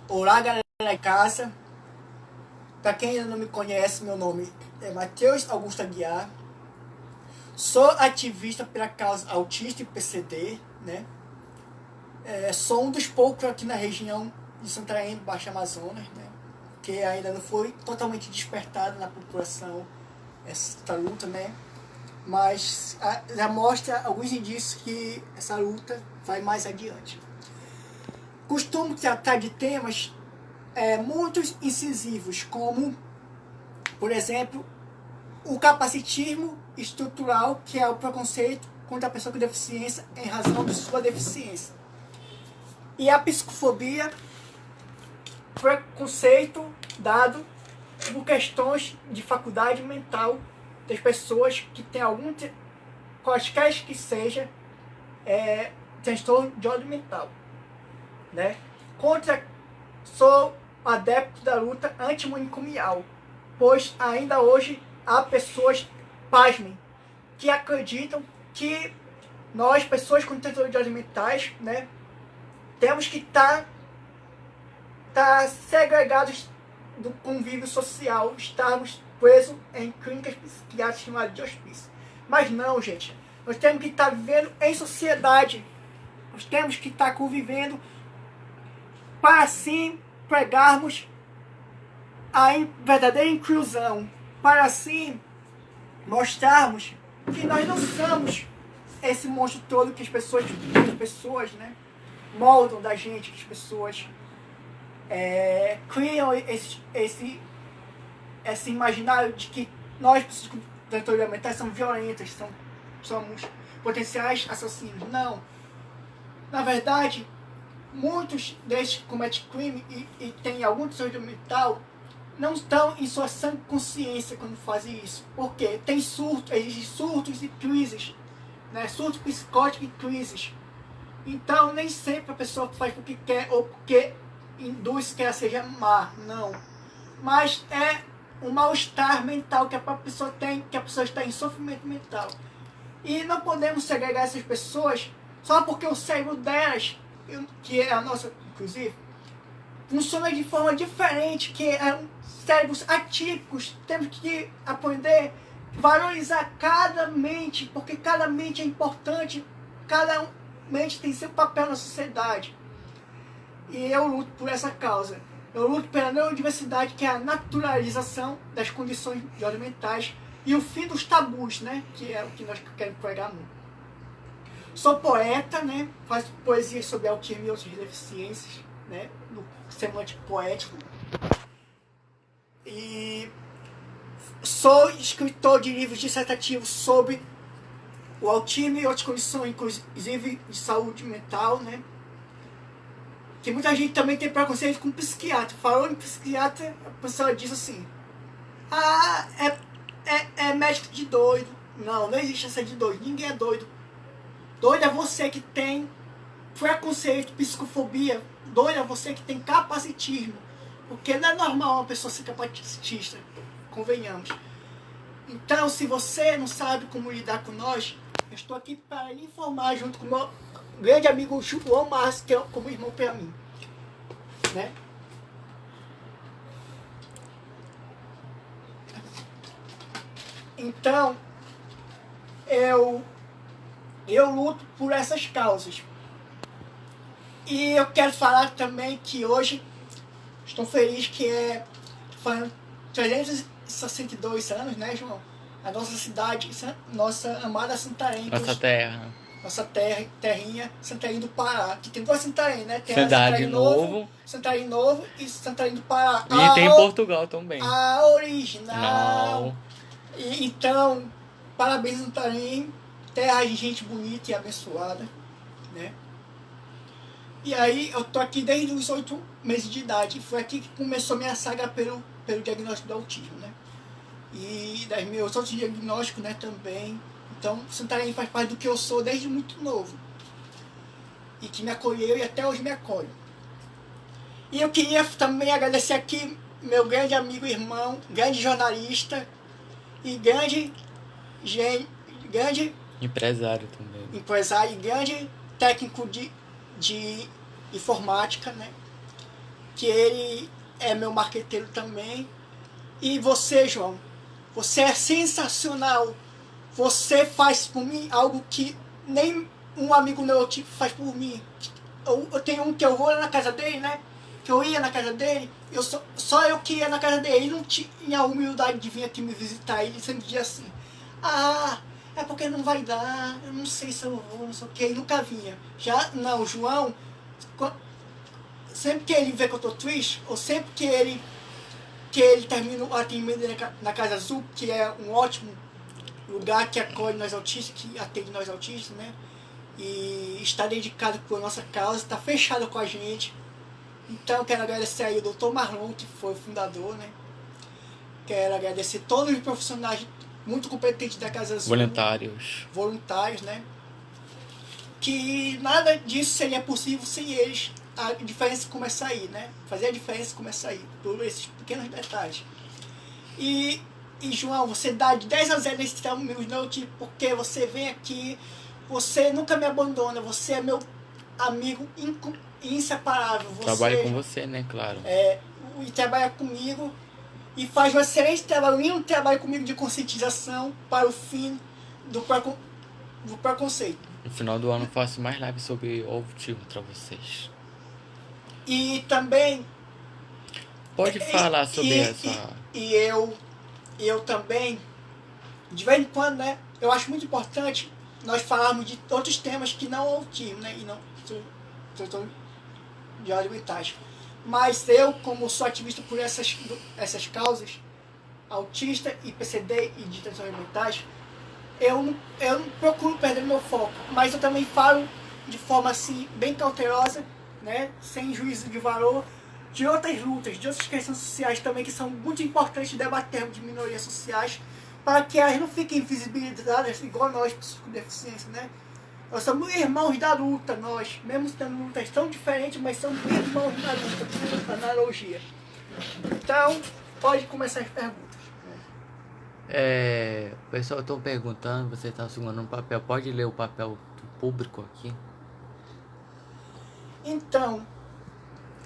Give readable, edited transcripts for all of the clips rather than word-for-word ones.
Olá, galera de casa. Para quem ainda não me conhece, meu nome é Matheus Augusto Aguiar. Sou ativista pela causa autista e PCD, né? Sou um dos poucos aqui na região de Santarém, Baixo Amazonas, né? Que ainda não foi totalmente despertado na população essa luta, né? Mas já mostra alguns indícios que essa luta vai mais adiante. Costumo tratar de temas muito incisivos, como, por exemplo, o capacitismo estrutural, que é o preconceito contra a pessoa com deficiência em razão de sua deficiência. E a psicofobia, preconceito dado por questões de faculdade mental das pessoas que têm algum, quaisquer que seja, transtorno de ordem mental, né? Sou adepto da luta antimanicomial, pois ainda hoje há pessoas, pasmem, que acreditam que nós, pessoas com transtorno de ordem mentais, né, temos que estar segregados do convívio social, estarmos presos em clínicas psiquiátricas chamadas de hospício. Mas não, gente. Nós temos que estar vivendo em sociedade. Nós temos que estar convivendo para assim pregarmos a verdadeira inclusão, para assim mostrarmos que nós não somos esse monstro todo que as pessoas, né, moldam da gente, que as pessoas criam esse imaginário de que nós, pessoas com transtorno mental, somos violentas, somos potenciais assassinos. Não. Na verdade, muitos desses que cometem crime e têm algum transtorno mental não estão em sua sã consciência quando fazem isso. Porque tem existem surtos e crises, né? Surto psicótico e crises. Então, nem sempre a pessoa faz porque quer ou porque induz que ela seja má. Não. Mas é um mal-estar mental que a própria pessoa tem, que a pessoa está em sofrimento mental. E não podemos segregar essas pessoas só porque o cérebro delas, que é a nossa, inclusive, funciona de forma diferente, que cérebros atípicos. Temos que aprender a valorizar cada mente, porque cada mente é importante, cada mente tem seu papel na sociedade. E eu luto por essa causa. Eu luto pela neurodiversidade, que é a naturalização das condições de ordem mentais e o fim dos tabus, né? Que é o que nós queremos pregar muito. Sou poeta, né? Faço poesias sobre autismo e outras deficiências, né? No semântico poético. E sou escritor de livros dissertativos sobre o autismo e outras condições, inclusive de saúde mental, né? Que muita gente também tem preconceito com psiquiatra. Falando em psiquiatra, a pessoa diz assim: ah, é médico de doido. Não, não existe essa de doido. Ninguém é doido. Doido é você que tem preconceito, psicofobia. Doido é você que tem capacitismo. Porque não é normal uma pessoa ser capacitista, convenhamos. Então, se você não sabe como lidar com nós, eu estou aqui para lhe informar, junto com o meu grande amigo João Márcio, que é como irmão para mim, né? Então, eu luto por essas causas. E eu quero falar também que hoje estou feliz que fazendo 362 anos, né, João? A nossa cidade, nossa amada Santarém. Nossa terra. Nossa terrinha, Santarém do Pará. Que tem duas Santarém, né? Tem Cidade Novo. Santarém Novo e Santarém do Pará. E tem Portugal também. A original. Não. E, então, parabéns, Santarém. Terra de gente bonita e abençoada, né? E aí, eu tô aqui desde os 8 meses de idade. Foi aqui que começou minha saga pelo diagnóstico do autismo, né? E das meus outros diagnósticos, né, também. Então, Santarém faz parte do que eu sou desde muito novo. E que me acolheu e até hoje me acolhe. E eu queria também agradecer aqui meu grande amigo, irmão, grande jornalista e grande empresário também. Empresário e grande técnico de informática, né? que ele é meu marqueteiro também. E você, João, você é sensacional. Você faz por mim algo que nem um amigo meu tipo faz por mim. Eu tenho um que eu vou na casa dele, né? Que eu ia na casa dele, só eu que ia na casa dele. Ele não tinha a humildade de vir aqui me visitar. Ele sempre dizia assim: ah, é porque não vai dar, eu não sei se eu vou, não sei o que. Ele nunca vinha. Já não, o João, sempre que ele vê que eu tô triste, ou sempre que ele termina o atendimento dele na Casa Azul, que é um ótimo lugar que acolhe nós autistas, que atende nós autistas, né? E está dedicado por nossa causa, está fechado com a gente. Então quero agradecer aí o Dr. Marlon, que foi o fundador, né? Quero agradecer todos os profissionais muito competentes da Casa Azul. Voluntários, né? Que nada disso seria possível sem eles. A diferença começa aí, né? Fazer a diferença começa aí, por esses pequenos detalhes. E João, você dá de 10 a 0 nesse Amigos Noite, porque você vem aqui, você nunca me abandona, você é meu amigo inseparável. Você, trabalha com você, né? Claro. E trabalha comigo e faz um excelente trabalho, e um trabalho comigo de conscientização para o fim do preconceito. No final do ano eu faço mais lives sobre o autismo para vocês. E também... Pode falar sobre essa... E eu também, de vez em quando, né? Eu acho muito importante nós falarmos de outros temas que não autismo, né? E não de ordem mentais. Mas eu, como sou ativista por essas causas, autista e PCD e de transtornos mentais, eu não procuro perder meu foco, mas eu também falo de forma assim, bem cautelosa, né? Sem juízo de valor, de outras lutas, de outras questões sociais também que são muito importantes debater de minorias sociais, para que elas não fiquem invisibilizadas igual nós, pessoas com deficiência, né? Nós somos irmãos da luta, nós, mesmo tendo lutas tão diferentes, mas somos irmãos da luta, por analogia. Então, pode começar as perguntas. O pessoal estão perguntando, você está segurando um papel, pode ler o papel do público aqui? Então,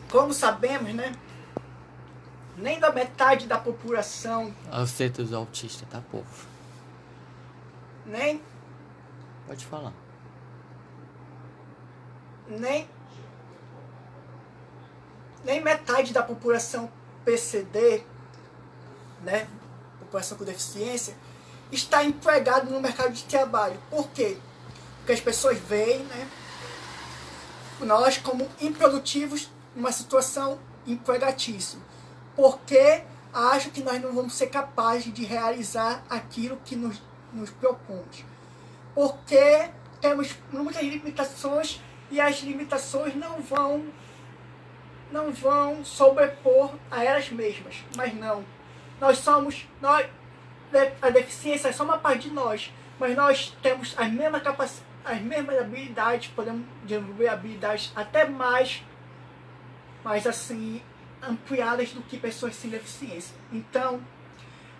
como sabemos, né? Nem da metade da população... Você dos autistas, tá, povo? Nem... Pode falar. Nem metade da população PCD, né? População com deficiência, está empregado no mercado de trabalho. Por quê? Porque as pessoas veem, né? Nós como improdutivos numa situação empregatícia. Porque acham que nós não vamos ser capazes de realizar aquilo que nos propomos. Porque temos muitas limitações e as limitações não vão sobrepor a elas mesmas. Mas não. A deficiência é só uma parte de nós, mas nós temos as mesmas capacidades, as mesmas habilidades, podemos desenvolver habilidades até mais assim, ampliadas do que pessoas sem deficiência. Então,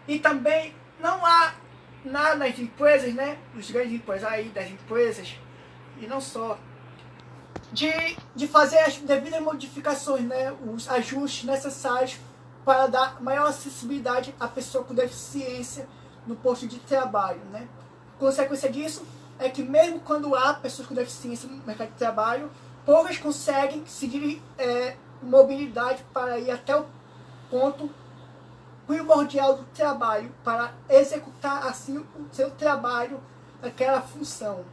e também não há nada nas empresas, né, os grandes empresas aí, das empresas, e não só, de fazer as devidas modificações, né, os ajustes necessários para dar maior acessibilidade à pessoa com deficiência no posto de trabalho, né. Consequência disso é que mesmo quando há pessoas com deficiência no mercado de trabalho, poucas conseguem seguir mobilidade para ir até o ponto primordial do trabalho, para executar assim o seu trabalho, aquela função.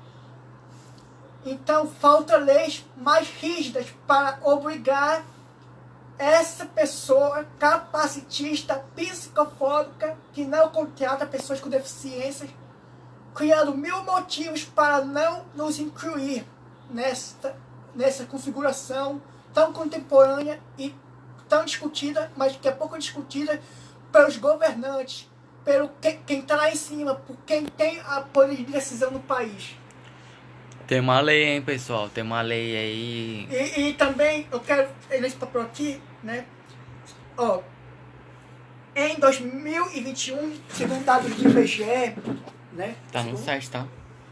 Então falta leis mais rígidas para obrigar essa pessoa capacitista, psicofóbica, que não contrata pessoas com deficiências, criando 1000 motivos para não nos incluir nessa configuração tão contemporânea e tão discutida, mas que é pouco discutida pelos governantes, pelo quem está lá em cima, por quem tem a poder de decisão no país. Tem uma lei, hein, pessoal? Tem uma lei aí. E também, eu quero ler esse papel aqui, né? Ó, em 2021, segundo dados do IBGE, né? Tá no site, tá?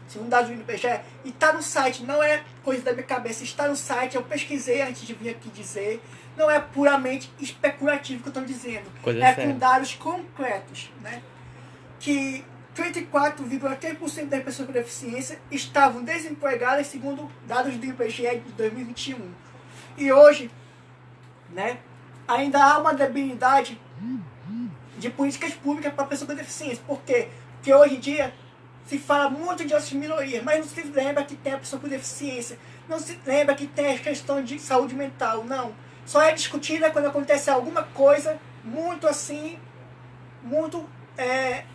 Segundo dados do IBGE, e tá no site, não é coisa da minha cabeça, está no site, eu pesquisei antes de vir aqui dizer, Não é puramente especulativo que eu estou dizendo. Coisa é séria. com dados concretos, né? Que 34,3% das pessoas com deficiência estavam desempregadas, segundo dados do IBGE de 2021. E hoje, né, ainda há uma debilidade de políticas públicas para pessoas com deficiência. Por quê? Porque hoje em dia se fala muito de outras minorias, mas não se lembra que tem a pessoa com deficiência. Não se lembra que tem a questão de saúde mental, não. Só é discutida quando acontece alguma coisa muito assim, muito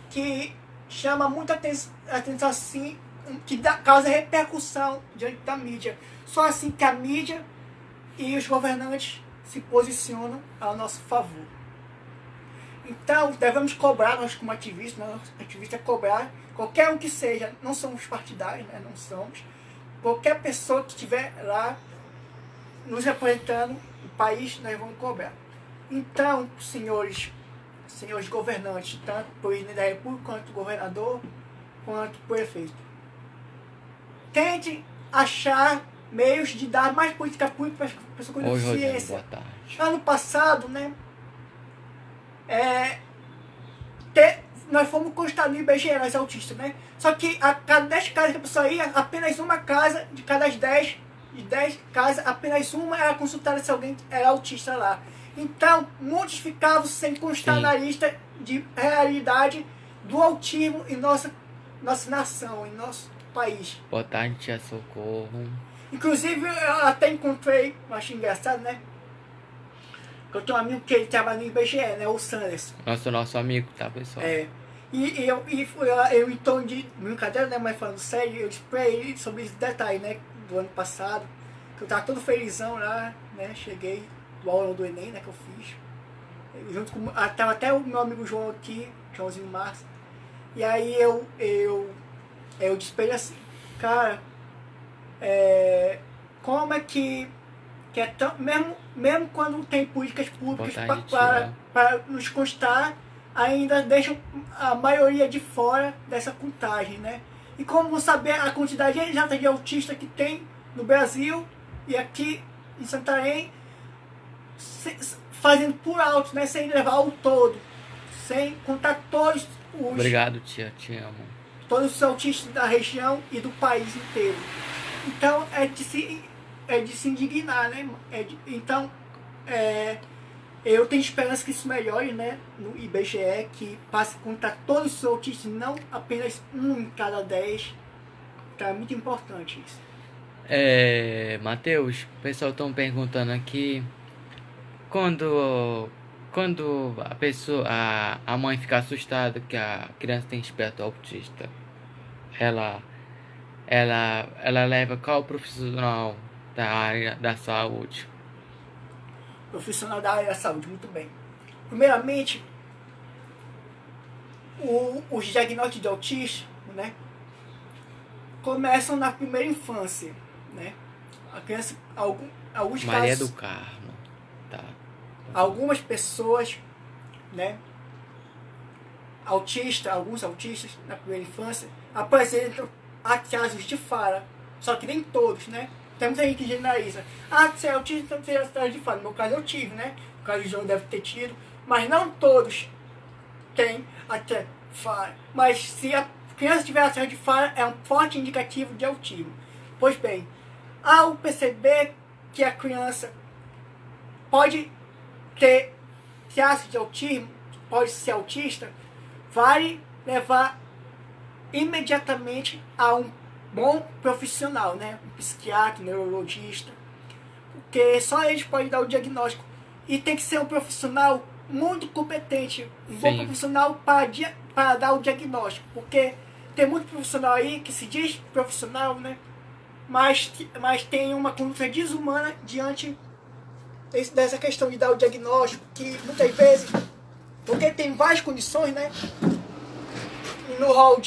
que chama muita atenção assim, que causa repercussão diante da mídia. Só assim que a mídia e os governantes se posicionam a nosso favor. Então, devemos cobrar, nós como ativistas, cobrar, qualquer um que seja, não somos partidários, né, não somos, qualquer pessoa que estiver lá nos representando o país, nós vamos cobrar. Então, senhores governantes, tanto o presidente da República, quanto o governador, quanto o prefeito, tente achar meios de dar mais política pública para as pessoas com deficiência. Boa tarde. Ano passado, né, nós fomos constatar no IBGE, nós autistas, né? Só que a cada 10 casas que a pessoa ia, apenas uma casa, de cada 10 casas, apenas uma era consultada se alguém era autista lá. Então, muitos ficavam sem constar na lista de realidade do autismo em nossa nação, em nosso país. Boa tarde, tia Socorro. Inclusive, eu até encontrei, eu achei engraçado, né? Eu tenho um amigo que ele trabalha no IBGE, né? O Sanders. Nosso amigo, tá, pessoal? Eu em tom de brincadeira, né? Mas falando sério, eu disse pra ele sobre esse detalhe, né? Do ano passado. Que eu tava todo felizão lá, né? Cheguei do aula do Enem, né? Que eu fiz. Junto com... Tava até o meu amigo João aqui, Joãozinho Márcio. E aí eu disse pra ele assim, cara, como é que é tão, mesmo quando tem políticas públicas para nos constar, ainda deixam a maioria de fora dessa contagem, né? E como saber a quantidade exata de autistas que tem no Brasil e aqui em Santarém, fazendo por alto, né? Sem levar ao todo, sem contar todos os... Obrigado, tia, te amo. Todos os autistas da região e do país inteiro. Então, é de se indignar, né? Então, eu tenho esperança que isso melhore, né? No IBGE, que passe a contar todos os autistas, não apenas um em cada 10. Então, é muito importante isso. Matheus, o pessoal estão perguntando aqui, quando a pessoa, a mãe fica assustada que a criança tem espectro autista, ela leva qual profissional da área da saúde? Profissional da área da saúde, muito bem. Primeiramente, os diagnósticos de autismo, né, começam na primeira infância, né? A criança, alguns Maria casos, do Carmo, tá? Algumas pessoas, né, alguns autistas na primeira infância apresentam atrasos de fala, só que nem todos, né? Tem muita gente que generaliza. Se é autista, então tem atraso de fala. No meu caso eu tive, né? No caso do João deve ter tido, mas não todos têm atraso de fala. Mas se a criança tiver atraso de fala, é um forte indicativo de autismo. Pois bem, ao perceber que a criança pode ter traços de autismo, pode ser autista, vale levar imediatamente a um bom profissional, né? Um psiquiatra, um neurologista, porque só eles podem dar o diagnóstico. E tem que ser um profissional muito competente, um bom profissional para dar o diagnóstico, porque tem muito profissional aí que se diz profissional, né? Mas tem uma conduta desumana diante dessa questão de dar o diagnóstico, que muitas vezes, porque tem várias condições, né? No rol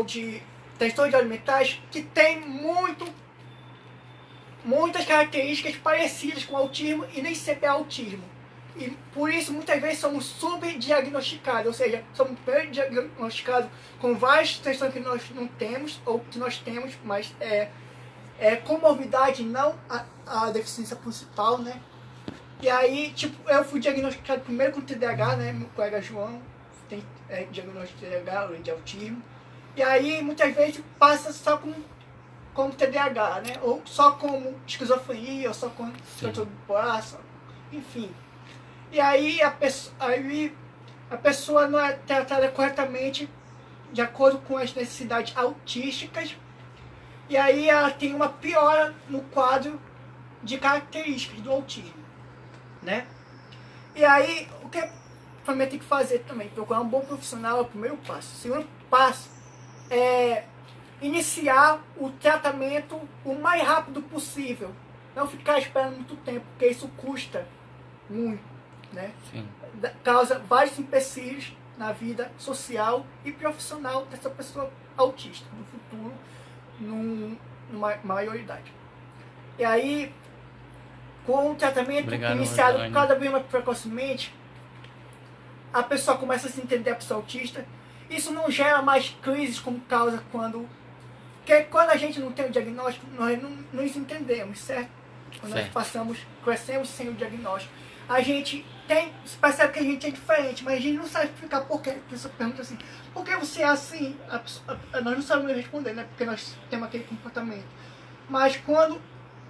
de transtornos alimentares que tem muitas características parecidas com autismo e nem sempre é autismo. E por isso muitas vezes somos subdiagnosticados, ou seja, somos diagnosticados com vários transtornos que nós não temos, ou que nós temos, mas é comorbidade, não a deficiência principal, né? E aí, tipo, eu fui diagnosticado primeiro com TDAH, né? Meu colega João tem diagnóstico de TDAH, além de autismo. E aí, muitas vezes, passa só como TDAH, né? Ou só como esquizofrenia, ou só como transtorno bipolar, enfim. E aí a pessoa não é tratada corretamente de acordo com as necessidades autísticas, e aí ela tem uma piora no quadro de características do autismo, né? E aí, o que a família tem que fazer também? Procurar um bom profissional é o primeiro passo. O segundo passo é iniciar o tratamento o mais rápido possível. Não ficar esperando muito tempo, porque isso custa muito, né? Sim. Causa vários empecilhos na vida social e profissional dessa pessoa autista no futuro, numa maioridade. E aí, com o tratamento iniciado cada vez mais precocemente, a pessoa começa a se entender a pessoa autista. Isso não gera mais crises como causa quando... Porque quando a gente não tem o diagnóstico, nós não nos entendemos, certo? Quando nós crescemos sem o diagnóstico. A gente percebe que a gente é diferente, mas a gente não sabe explicar por quê. A pessoa pergunta assim, por que você é assim? Nós não sabemos responder, né? Porque nós temos aquele comportamento. Mas quando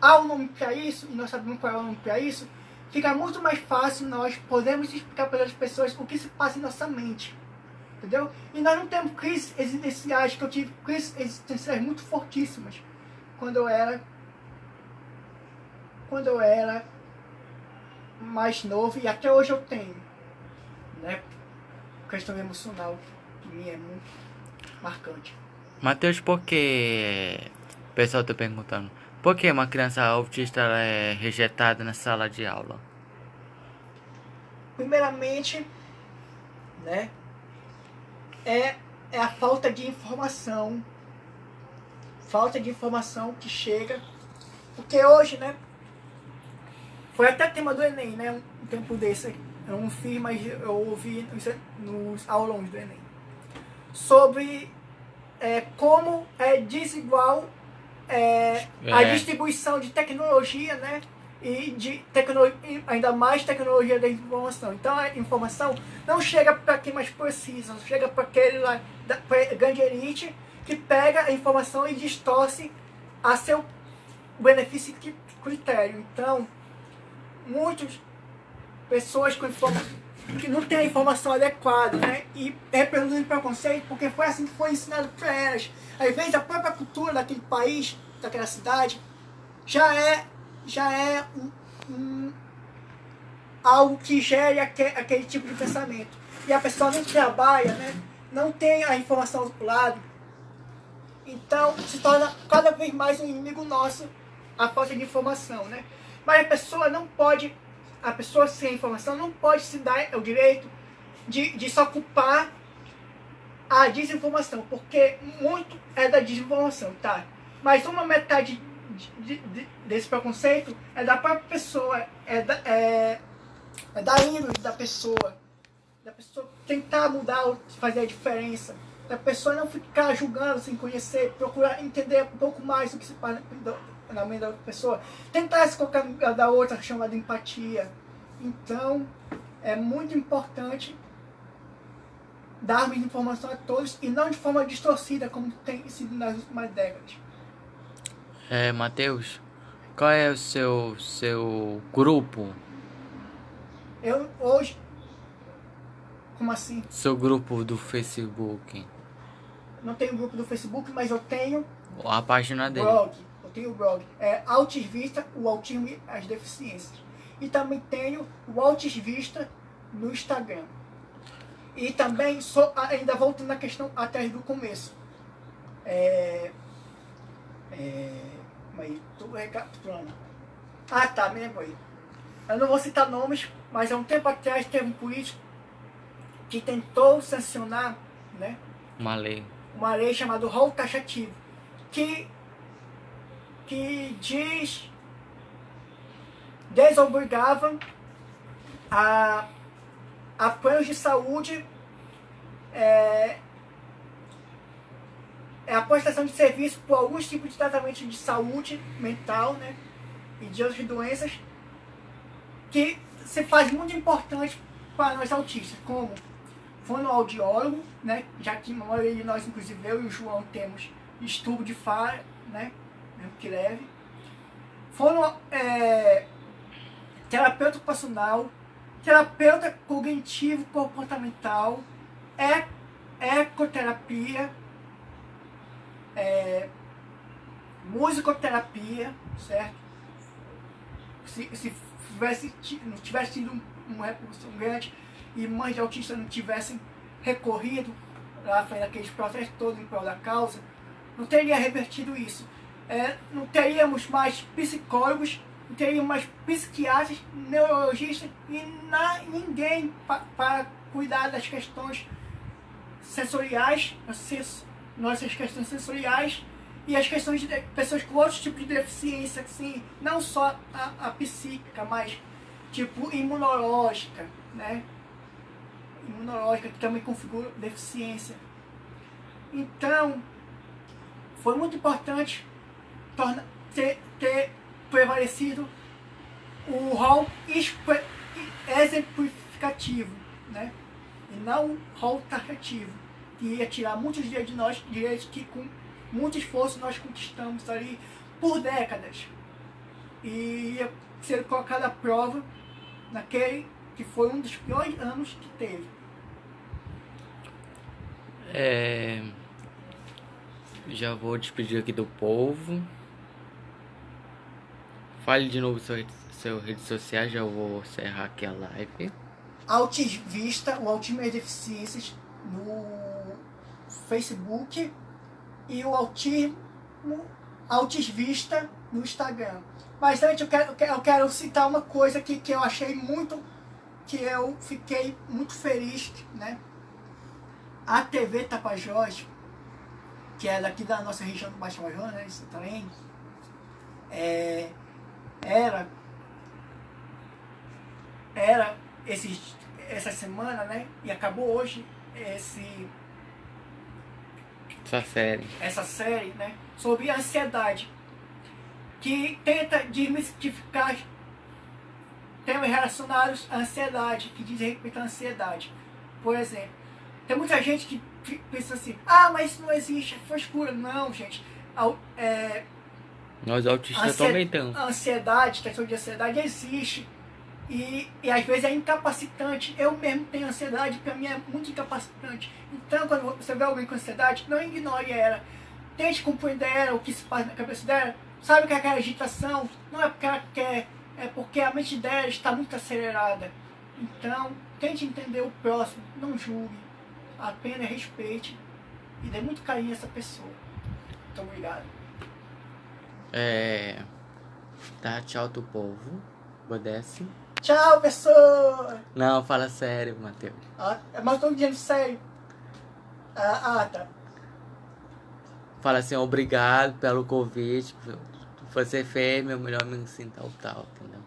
há um nome para isso, e nós sabemos qual é o nome para isso, fica muito mais fácil nós podermos explicar para as pessoas o que se passa em nossa mente. Entendeu? E nós não temos crises existenciais, que eu tive crises existenciais muito fortíssimas quando eu era mais novo, e até hoje eu tenho, né? A questão emocional para mim é muito marcante. Matheus, por que o pessoal está perguntando, por que uma criança autista ela é rejeitada na sala de aula? Primeiramente, né, é a falta de informação que chega, porque hoje, né, foi até tema do Enem, né, um tempo desse, eu não fiz, mas eu ouvi nos aulões do Enem, sobre como é desigual a distribuição de tecnologia, né, e ainda mais tecnologia da informação. Então a informação não chega para quem mais precisa, chega para aquele lá, pra grande elite, que pega a informação e distorce a seu benefício e critério. Então, muitas pessoas que não têm a informação adequada, né, e reproduzem preconceito porque foi assim que foi ensinado para elas. Às vezes a própria cultura daquele país, daquela cidade, já é algo que gere aquele tipo de pensamento. E a pessoa não trabalha, né, não tem a informação do lado. Então se torna cada vez mais um inimigo nosso a falta de informação, né? Mas a pessoa sem informação não pode se dar o direito de se ocupar a desinformação, porque muito é da desinformação, tá? Mas uma metade desse preconceito é da própria pessoa, é da índole da pessoa tentar mudar, fazer a diferença, da pessoa não ficar julgando sem conhecer, procurar entender um pouco mais do que se passa na mente da outra pessoa, tentar se colocar no lugar da outra, chamada empatia. Então, é muito importante darmos informação a todos e não de forma distorcida, como tem sido nas últimas décadas. Matheus, qual é o seu grupo? Eu hoje... Como assim? Seu grupo do Facebook? Não tenho grupo do Facebook, mas eu tenho... A página dele. Blog. Eu tenho o blog. É Autisvista, o autismo e as deficiências. E também tenho o Autisvista no Instagram. E também, ainda voltando na questão até do começo. Mas estou recapitulando. Ah, tá, me lembro aí. Eu não vou citar nomes, mas há um tempo atrás teve um político que tentou sancionar, né, uma lei chamada rol taxativo, que desobrigava a planos de saúde, a prestação de serviço por alguns tipos de tratamento de saúde mental, né, e de outras doenças, que se faz muito importante para nós autistas, como fonoaudiólogo, né? Já que a maioria de nós, inclusive eu e o João, temos estudo de fala, né? Mesmo que leve. Terapeuta ocupacional, terapeuta cognitivo comportamental, ecoterapia, musicoterapia, certo? Se não tivesse tido uma repercussão grande e mães de autistas não tivessem recorrido lá, fazendo aqueles processos todos em prol da causa, não teria revertido isso. Não teríamos mais psicólogos, não teríamos mais psiquiatras, neurologistas e ninguém para cuidar das questões sensoriais, nossas questões sensoriais e as questões de pessoas com outros tipos de deficiência, assim, não só a psíquica, mas tipo imunológica, né? Imunológica, que também configura deficiência. Então, foi muito importante ter prevalecido o rol exemplificativo, né? E não o rol taxativo, que ia tirar muitos direitos de nós, direitos que com muito esforço nós conquistamos ali por décadas. E ia ser colocado à prova naquele que foi um dos piores anos que teve. Já vou despedir aqui do povo. Fale de novo seu redes sociais, já vou encerrar aqui a live. Autisvista, o Autismo e as Deficiências no Facebook e o Autisvista no Instagram. Mas antes eu quero citar uma coisa que eu achei muito, que eu fiquei muito feliz, né? A TV Tapajós, que é daqui da nossa região do Baixo Tapajós, né, isso também, era essa semana, né, e acabou hoje essa série, né, sobre a ansiedade, que tenta desmistificar temas relacionados à ansiedade, que diz respeito à ansiedade. Por exemplo, tem muita gente que pensa assim, mas isso não existe, é frescura. Não, gente. Nós autistas também temos. A ansiedade, questão de ansiedade existe. E às vezes é incapacitante. Eu mesmo tenho ansiedade, para mim é muito incapacitante. Então, quando você vê alguém com ansiedade, não ignore ela. Tente compreender ela, o que se passa na cabeça dela. Sabe que aquela agitação não é porque ela quer, é porque a mente dela está muito acelerada. Então, tente entender o próximo, não julgue, apenas respeite e dê muito carinho a essa pessoa. Muito obrigado. Tá, tchau do povo. Obedece. Tchau, pessoa! Não, fala sério, Matheus. Mas eu tô dizendo sério. Tá. Fala assim, obrigado pelo convite. Você fez meu melhor me ensinar tal, entendeu?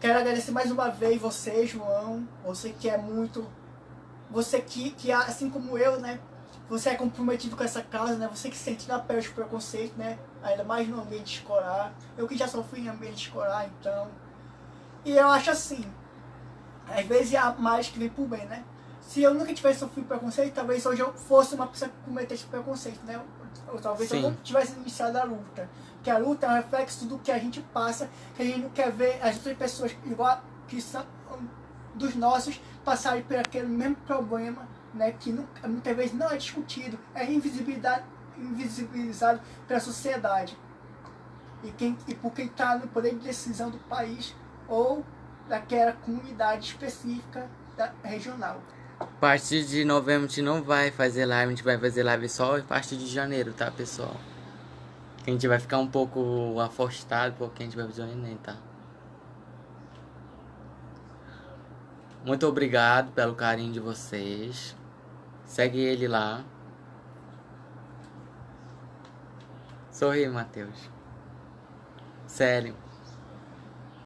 Quero agradecer mais uma vez você, João. Você que é muito... Você que assim como eu, né? Você é comprometido com essa causa, né? Você que sente na pele os preconceitos, né? Ainda mais no ambiente escolar. Eu que já sofri em ambiente escolar, então... E eu acho assim, às vezes há mais que vem por bem, né? Se eu nunca tivesse sofrido preconceito, talvez hoje eu fosse uma pessoa que cometesse preconceito, né? Ou talvez eu não tivesse iniciado a luta. Porque a luta é um reflexo do que a gente passa, que a gente não quer ver as outras pessoas igual que são dos nossos passarem por aquele mesmo problema, né? Que muitas vezes não é discutido, é invisibilizado pela sociedade. E por quem está no poder de decisão do país ou daquela comunidade específica regional. A partir de novembro a gente não vai fazer live, a gente vai fazer live só a partir de janeiro, tá, pessoal? A gente vai ficar um pouco afastado porque a gente vai fazer o Enem, tá? Muito obrigado pelo carinho de vocês. Segue ele lá. Sorri, Matheus. Sério.